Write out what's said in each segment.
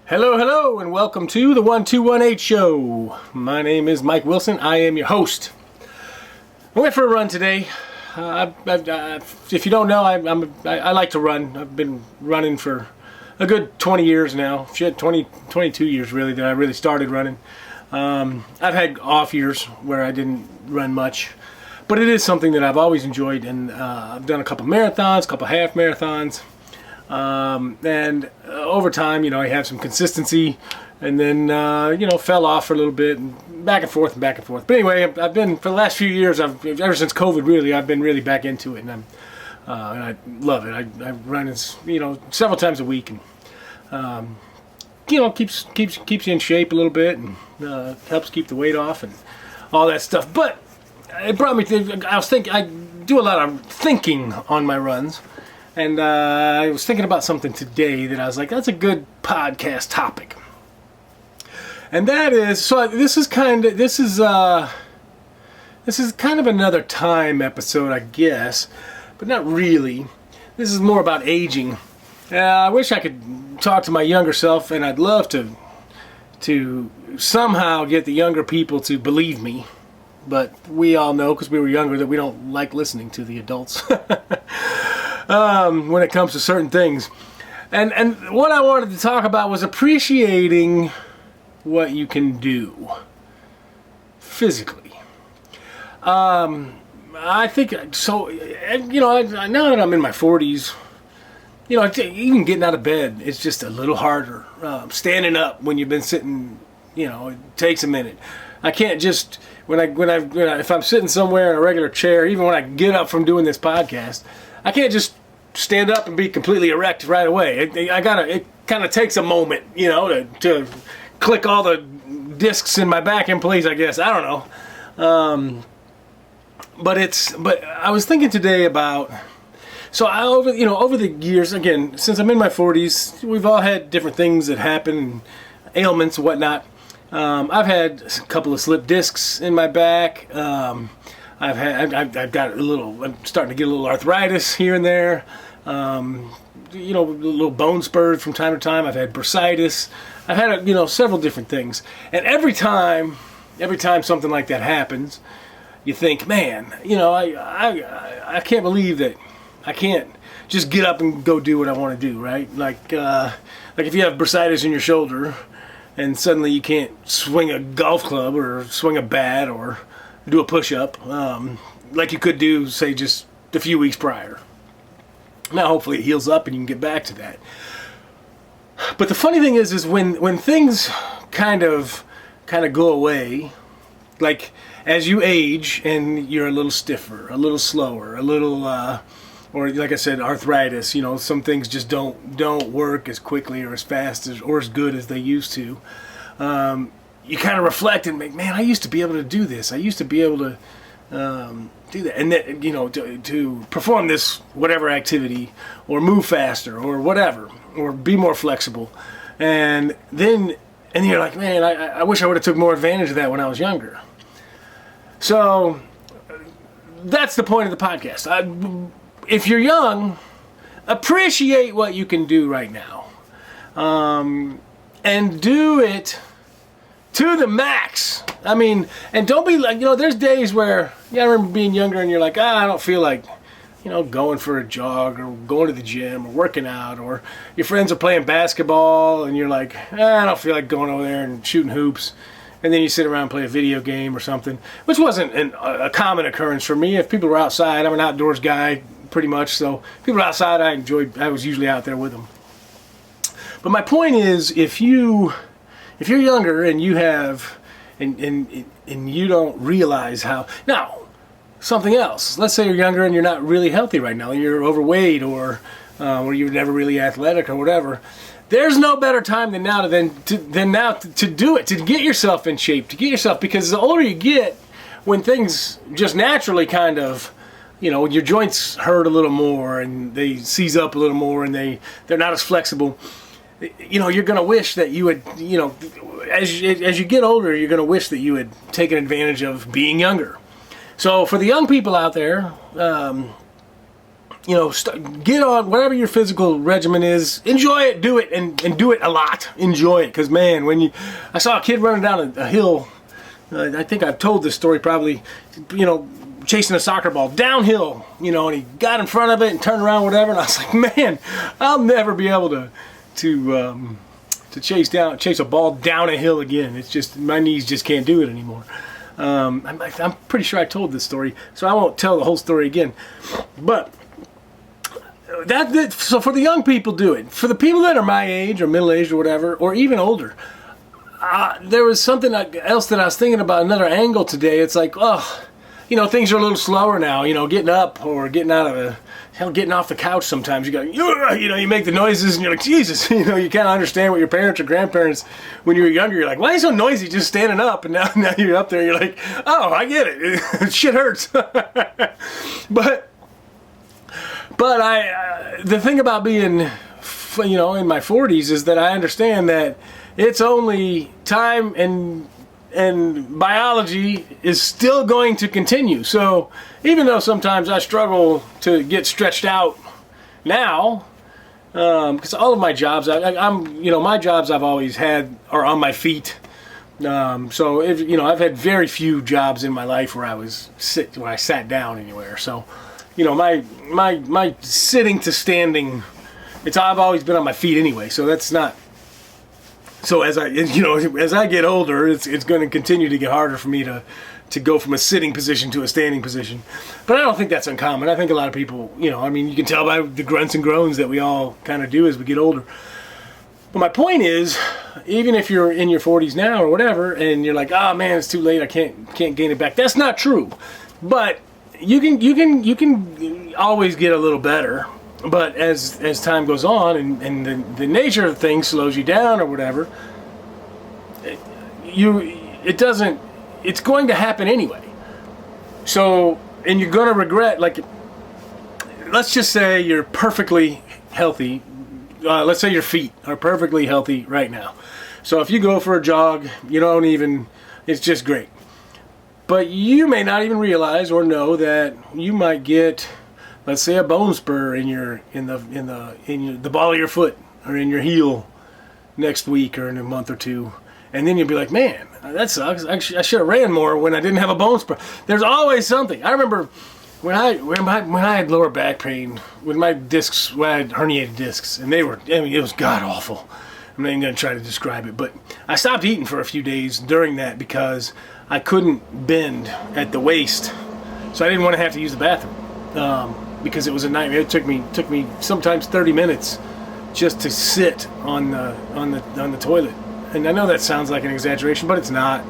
Hello, hello, and welcome to the 1218 Show. My name is Mike Wilson. I am your host. I went for a run today. If you don't know, I like to run. I've been running for a good 20 years now. 22 years really that I really started running. I've had off years where I didn't run much, but it is something that I've always enjoyed, and I've done a couple marathons, a couple half marathons, and over time, I have some consistency, and then fell off for a little bit, and back and forth. But anyway, I've been for the last few years. Ever since COVID, really, I've been really back into it, and I love it. I run several times a week, and keeps you in shape a little bit, and helps keep the weight off and all that stuff. But it brought me to, I do a lot of thinking on my runs, and I was thinking about something today that I was like, that's a good podcast topic. And that is, so this is kind of another time episode, I guess, but not really. This is more about aging. I wish I could talk to my younger self, and I'd love to somehow get the younger people to believe me. But we all know, because we were younger, that we don't like listening to the adults when it comes to certain things. And what I wanted to talk about was appreciating what you can do physically. I think so. Now that I'm in my 40s, even getting out of bed, it's just a little harder. Standing up when you've been sitting, it takes a minute. I can't just if I'm sitting somewhere in a regular chair, even when I get up from doing this podcast, I can't just stand up and be completely erect right away. It kind of takes a moment, to click all the discs in my back in place, I guess. I don't know. But I was thinking today about, so over the years, again, since I'm in my 40s, we've all had different things that happen, ailments and whatnot. I've had a couple of slip discs in my back. I've got I'm starting to get a little arthritis here and there. Little bone spurs from time to time. I've had bursitis. I've had several different things. And every time something like that happens, you think, man, I can't believe that I can't just get up and go do what I want to do, right? Like if you have bursitis in your shoulder, and suddenly you can't swing a golf club or swing a bat or do a push-up like you could do, say, just a few weeks prior. Now, hopefully it heals up and you can get back to that. But the funny thing is when things kind of go away, like as you age and you're a little stiffer, a little slower, a little, or like I said, arthritis, some things just don't work as quickly or as fast or as good as they used to. You kind of reflect and make, man, I used to be able to do this. I used to be able to do that, and then, to perform this whatever activity, or move faster, or whatever, or be more flexible. And you're like, man, I wish I would have took more advantage of that when I was younger. So that's the point of the podcast. If you're young, appreciate what you can do right now, and do it to the max. I mean, and don't be like, there's days where, I remember being younger and you're like, I don't feel like, going for a jog or going to the gym or working out, or your friends are playing basketball and you're like, I don't feel like going over there and shooting hoops. And then you sit around and play a video game or something, which wasn't a common occurrence for me. If people were outside, I'm an outdoors guy pretty much, so if people were outside, I was usually out there with them. But my point is, if you're younger and you have, and you don't realize how, now, something else. Let's say you're younger and you're not really healthy right now, and you're overweight, or you're never really athletic or whatever. There's no better time than now to do it, to get yourself in shape, because the older you get, when things just naturally kind of, when your joints hurt a little more and they seize up a little more and they're not as flexible, you're going to wish that you had, as you get older, you're going to wish that you had taken advantage of being younger. So for the young people out there, get on whatever your physical regimen is. Enjoy it, do it, and do it a lot. Enjoy it, because man, I saw a kid running down a hill. I think I've told this story probably. Chasing a soccer ball downhill. And he got in front of it and turned around, whatever. And I was like, man, I'll never be able to chase a ball down a hill again. It's just my knees just can't do it anymore. I'm pretty sure I told this story, so I won't tell the whole story again. But so for the young people, do it. For the people that are my age or middle aged or whatever, or even older, there was something else that I was thinking about, another angle today. It's like, things are a little slower now. Getting up or getting off the couch. Sometimes you go, you make the noises, and you're like, Jesus. You kind of understand what your parents or grandparents, when you were younger, you're like, why are you so noisy just standing up? And now you're up there, you're like, oh, I get it. Shit hurts. But the thing about being, in my 40s is that I understand that it's only time and biology is still going to continue. So even though sometimes I struggle to get stretched out now, because all of my jobs, my jobs I've always had are on my feet. So I've had very few jobs in my life where I sat down anywhere. So my sitting to standing, I've always been on my feet anyway. So that's not. So as I get older, it's going to continue to get harder for me to go from a sitting position to a standing position. But I don't think that's uncommon. I think a lot of people, you can tell by the grunts and groans that we all kind of do as we get older. But my point is, even if you're in your 40s now or whatever, and you're like, oh man, it's too late, I can't gain it back. That's not true. But you can always get a little better. But as time goes on and the nature of things slows you down or whatever, it's going to happen anyway. So, and you're going to regret, like, let's just say you're perfectly healthy. Let's say your feet are perfectly healthy right now. So if you go for a jog, it's just great. But you may not even realize or know that you might get, let's say, a bone spur in the ball of your foot or in your heel next week or in a month or two, and then you'll be like, man, that sucks. I should have ran more when I didn't have a bone spur. There's always something. I remember when I had lower back pain when I had herniated discs, and it was god awful. I'm not even going to try to describe it, but I stopped eating for a few days during that because I couldn't bend at the waist, so I didn't want to have to use the bathroom. Because it was a nightmare. It took me sometimes 30 minutes just to sit on the toilet. And I know that sounds like an exaggeration, but it's not.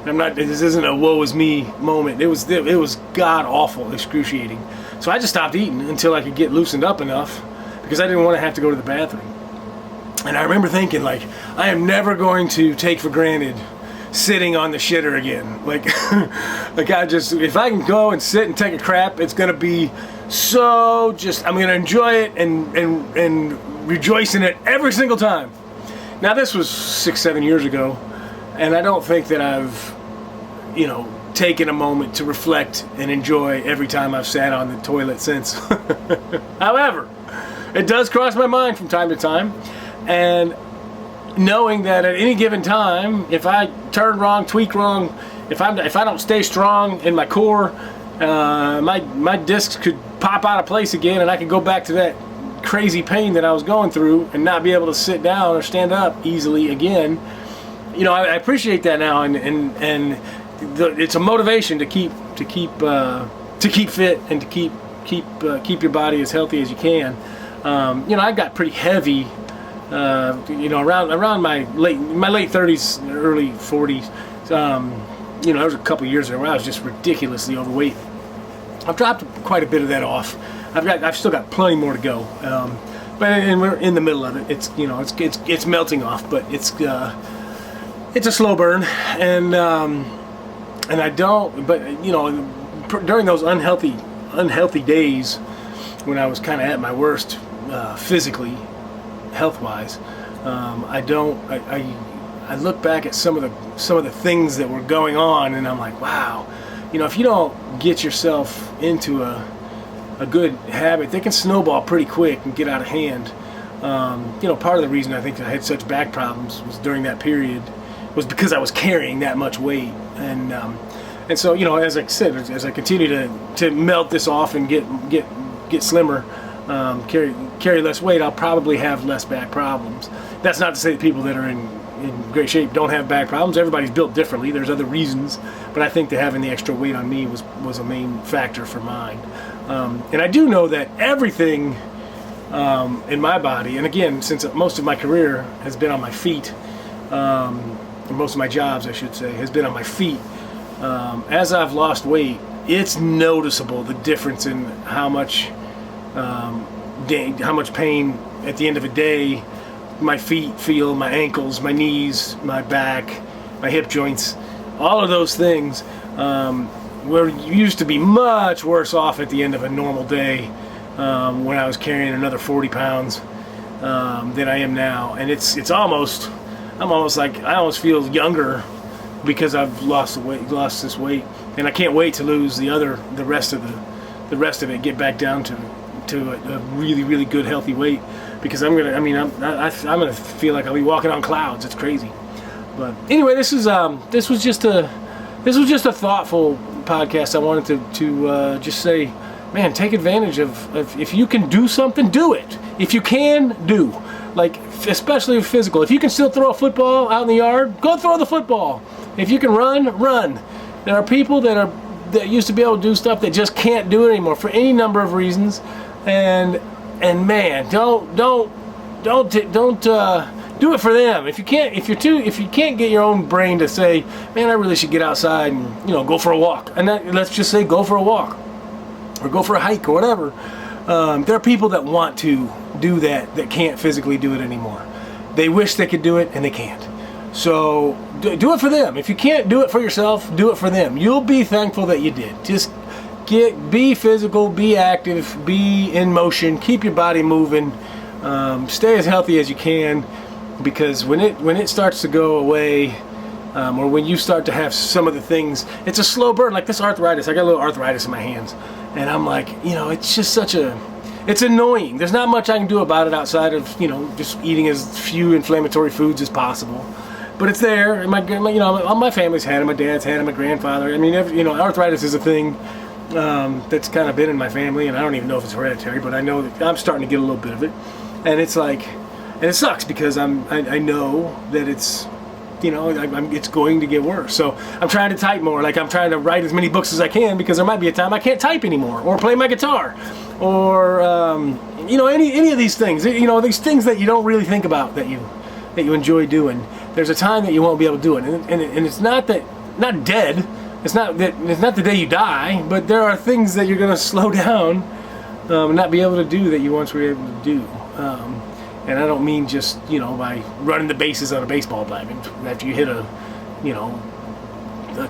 This isn't a woe is me moment. It was god awful, excruciating. So I just stopped eating until I could get loosened up enough, because I didn't want to have to go to the bathroom. And I remember thinking, like, I am never going to take for granted sitting on the shitter again. Like, if I can go and sit and take a crap, it's gonna be so I'm gonna enjoy it and rejoice in it every single time. Now this was 6-7 years ago, and I don't think that I've taken a moment to reflect and enjoy every time I've sat on the toilet since. However, it does cross my mind from time to time, and knowing that at any given time, if I turn wrong, tweak wrong, if I don't stay strong in my core, my discs could pop out of place again, and I could go back to that crazy pain that I was going through and not be able to sit down or stand up easily again. I appreciate that now, and it's a motivation to keep fit and to keep your body as healthy as you can. I got pretty heavy. Around my late 30s, early 40s, there was a couple years there where I was just ridiculously overweight. I've dropped quite a bit of that off. I've still got plenty more to go, and we're in the middle of it. It's melting off, but it's a slow burn, and I don't. But during those unhealthy days when I was kind of at my worst physically, health-wise, I look back at some of the things that were going on, and I'm like, wow, if you don't get yourself into a good habit, they can snowball pretty quick and get out of hand. Part of the reason I think I had such back problems was during that period was because I was carrying that much weight. And so, as I said, as I continue to melt this off and get slimmer, carry less weight, I'll probably have less back problems. That's not to say that people that are in great shape don't have back problems. Everybody's built differently. There's other reasons, but I think that having the extra weight on me was a main factor for mine. And I do know that everything in my body, and again, since most of my career has been on my feet, most of my jobs, I should say, has been on my feet. As I've lost weight, it's noticeable the difference in how much pain at the end of a day my feet feel, my ankles, my knees, my back, my hip joints, all of those things. Where you used to be much worse off at the end of a normal day when I was carrying another 40 pounds than I am now, and I'm almost like I almost feel younger because I've lost this weight, and I can't wait to lose the rest of it, get back down to a really, really good healthy weight, because I'm gonna feel like I'll be walking on clouds. It's crazy. But anyway, this was just a thoughtful podcast. I wanted to just say, man, take advantage of if you can do something, do it. If you can, do. Like, especially physical. If you can still throw a football out in the yard, go throw the football. If you can run. There are people that used to be able to do stuff that just can't do it anymore for any number of reasons. And man, don't do it for them. If you can't get your own brain to say, man, I really should get outside and go for a walk. And let's just say go for a walk or go for a hike or whatever. There are people that want to do that can't physically do it anymore. They wish they could do it and they can't. So do it for them. If you can't do it for yourself, do it for them. You'll be thankful that you did. Just be physical, be active, be in motion, keep your body moving, stay as healthy as you can, because when it starts to go away, or when you start to have some of the things, it's a slow burn. Like this arthritis, I got a little arthritis in my hands, and I'm like, it's just it's annoying. There's not much I can do about it outside of just eating as few inflammatory foods as possible. But it's there, and my family's had it, my dad's had it, my grandfather. I mean, arthritis is a thing that's kind of been in my family, and I don't even know if it's hereditary, but I know that I'm starting to get a little bit of it, and it's like, and it sucks because I know that it's, it's going to get worse. So I'm trying to type more. Like I'm trying to write as many books as I can, because there might be a time I can't type anymore, or play my guitar, or any of these things. These things that you don't really think about that you enjoy doing. There's a time that you won't be able to do it, and it's not dead. It's not the day you die, but there are things that you're going to slow down and not be able to do that you once were able to do. And I don't mean just by running the bases on a baseball bat after you hit a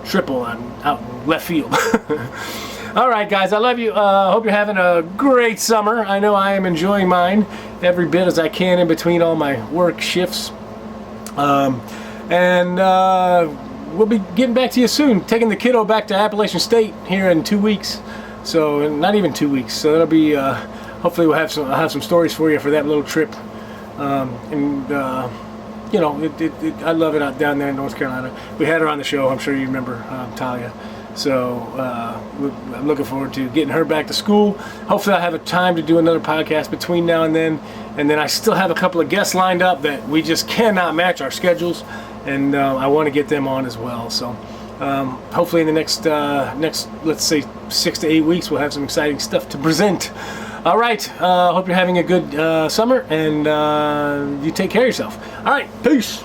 triple out in left field. All right, guys, I love you. Hope you're having a great summer. I know I am enjoying mine every bit as I can in between all my work shifts. We'll be getting back to you soon, taking the kiddo back to Appalachian State here in 2 weeks. So not even 2 weeks. So that'll be hopefully I'll have some stories for you for that little trip. I love it out down there in North Carolina. We had her on the show. I'm sure you remember Talia. So I'm looking forward to getting her back to school. Hopefully I'll have a time to do another podcast between now and then. And then I still have a couple of guests lined up that we just cannot match our schedules. And I want to get them on as well. So hopefully in the next let's say 6 to 8 weeks, we'll have some exciting stuff to present. All right. Hope you're having a good summer, and you take care of yourself. All right. Peace.